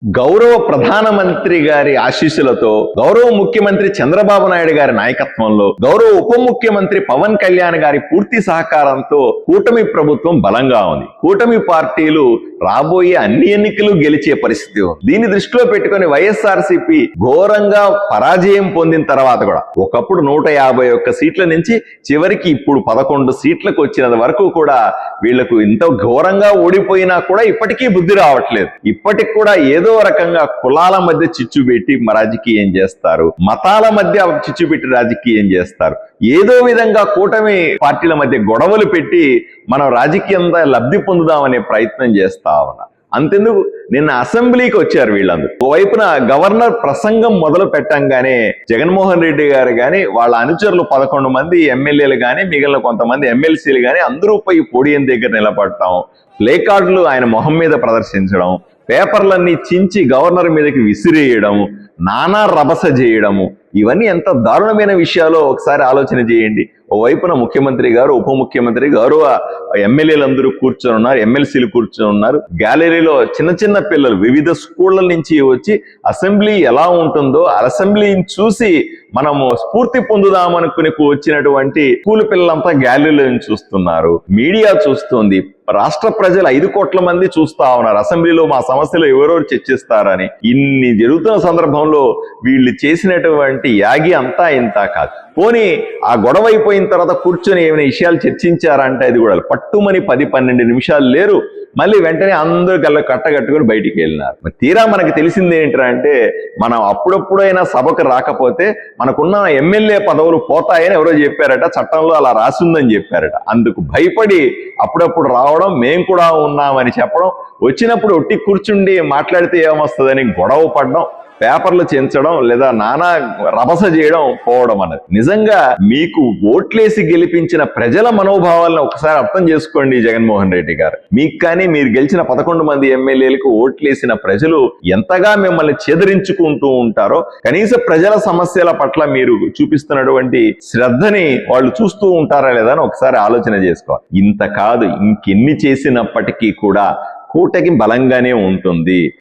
గౌరవ ప్రధానమంత్రి గారి ఆశీస్సులతో, గౌరవ ముఖ్యమంత్రి చంద్రబాబు నాయుడు గారి నాయకత్వంలో, గౌరవ ఉప ముఖ్యమంత్రి పవన్ కళ్యాణ్ గారి పూర్తి సహకారంతో కూటమి ప్రభుత్వం బలంగా ఉంది. కూటమి పార్టీలు రాబోయే అన్ని ఎన్నికలు గెలిచే పరిస్థితి ఉంది. దీన్ని దృష్టిలో పెట్టుకుని వైఎస్ఆర్సీపీ ఘోరంగా పరాజయం పొందిన తర్వాత కూడా ఒకప్పుడు 151 సీట్ల నుంచి చివరికి ఇప్పుడు 11 సీట్లకు వచ్చిన వరకు కూడా వీళ్లకు ఇంత ఘోరంగా ఓడిపోయినా కూడా ఇప్పటికీ బుద్ధి రావట్లేదు. ఇప్పటికి కూడా ఏదో రకంగా కులాల మధ్య చిచ్చు పెట్టి రాజకీయం చేస్తారు, మతాల మధ్య చిచ్చు పెట్టి రాజకీయం చేస్తారు. ఏదో విధంగా కూటమి పార్టీల మధ్య గొడవలు పెట్టి మనం రాజకీయంగా లబ్ధి పొందుదామనే ప్రయత్నం చేస్తా ఉన్నా. అంతెందుకు, నిన్న అసెంబ్లీకి వచ్చారు వీళ్ళందరూ. ఓవైపున గవర్నర్ ప్రసంగం మొదలు పెట్టంగానే జగన్మోహన్ రెడ్డి గారు గాని, వాళ్ళ అనుచరులు 11 మంది ఎమ్మెల్యేలు గాని, మిగిలిన కొంతమంది ఎమ్మెల్సీలు గాని అందరూ పోయి పోడియం దగ్గర నిలబడటం, ప్లే కార్డులు ఆయన మొహం మీద ప్రదర్శించడం, పేపర్లన్నీ చించి గవర్నర్ మీదకి విసిరేయడం, నానా రభస చేయడము, ఇవన్నీ ఎంత దారుణమైన విషయాలో ఒకసారి ఆలోచన చేయండి. ఓవైపున ముఖ్యమంత్రి గారు, ఉప ముఖ్యమంత్రి, గౌరవ ఎమ్మెల్యేలందరూ కూర్చొని ఉన్నారు, ఎమ్మెల్సీలు కూర్చొని ఉన్నారు. గ్యాలరీలో చిన్న చిన్న పిల్లలు వివిధ స్కూళ్ల నుంచి వచ్చి అసెంబ్లీ ఎలా ఉంటుందో అసెంబ్లీని చూసి మనము స్ఫూర్తి పొందుదామనుకుని వచ్చినటువంటి స్కూల్ పిల్లలంతా గ్యాలరీలో చూస్తున్నారు, మీడియా చూస్తుంది, రాష్ట్ర ప్రజలు 5 కోట్ల మంది చూస్తా ఉన్నారు. అసెంబ్లీలో మా సమస్యలు ఎవరెవరు చర్చిస్తారని. ఇన్ని జరుగుతున్న సందర్భంలో వీళ్ళు చేసినటువంటి యాగి అంతా ఇంత కాదు. పోనీ ఆ గొడవ అయిపోయిన తర్వాత కూర్చొని ఏమైనా విషయాలు చర్చించారంటే అది కూడా పట్టుమని 10-12 నిమిషాలు లేరు, మళ్ళీ వెంటనే అందరూ కట్టగట్టుకుని బయటికి వెళ్ళినారు. తీరా మనకు తెలిసింది ఏంటంటే, మనం అప్పుడప్పుడైనా సభకు రాకపోతే మనకున్న ఎమ్మెల్యే పదవులు పోతాయని ఎవరో చెప్పారట, చట్టంలో అలా రాసిందని చెప్పారట. అందుకు భయపడి అప్పుడప్పుడు రావడం, మేం కూడా ఉన్నామని చెప్పడం, వచ్చినప్పుడు ఒట్టి కూర్చుండి మాట్లాడితే ఏమొస్తుందని గొడవ పడడం, పేపర్లు చించడం, లేదా నానా రభస చేయడం, పోవడం అన్నది. నిజంగా మీకు ఓట్లేసి గెలిపించిన ప్రజల మనోభావాలను ఒకసారి అర్థం చేసుకోండి జగన్మోహన్ రెడ్డి గారు. మీకు కానీ మీరు గెలిచిన 11 మంది ఎమ్మెల్యేలకు ఓట్లేసిన ప్రజలు ఎంతగా మిమ్మల్ని చెదిరించుకుంటూ ఉంటారో, కనీస ప్రజల సమస్యల పట్ల మీరు చూపిస్తున్నటువంటి శ్రద్ధని వాళ్ళు చూస్తూ ఉంటారా లేదా అని ఒకసారి ఆలోచన చేసుకోవాలి. ఇంత కాదు, ఇంకెన్ని చేసినప్పటికీ కూడా కూటమి బలంగానే ఉంటుంది.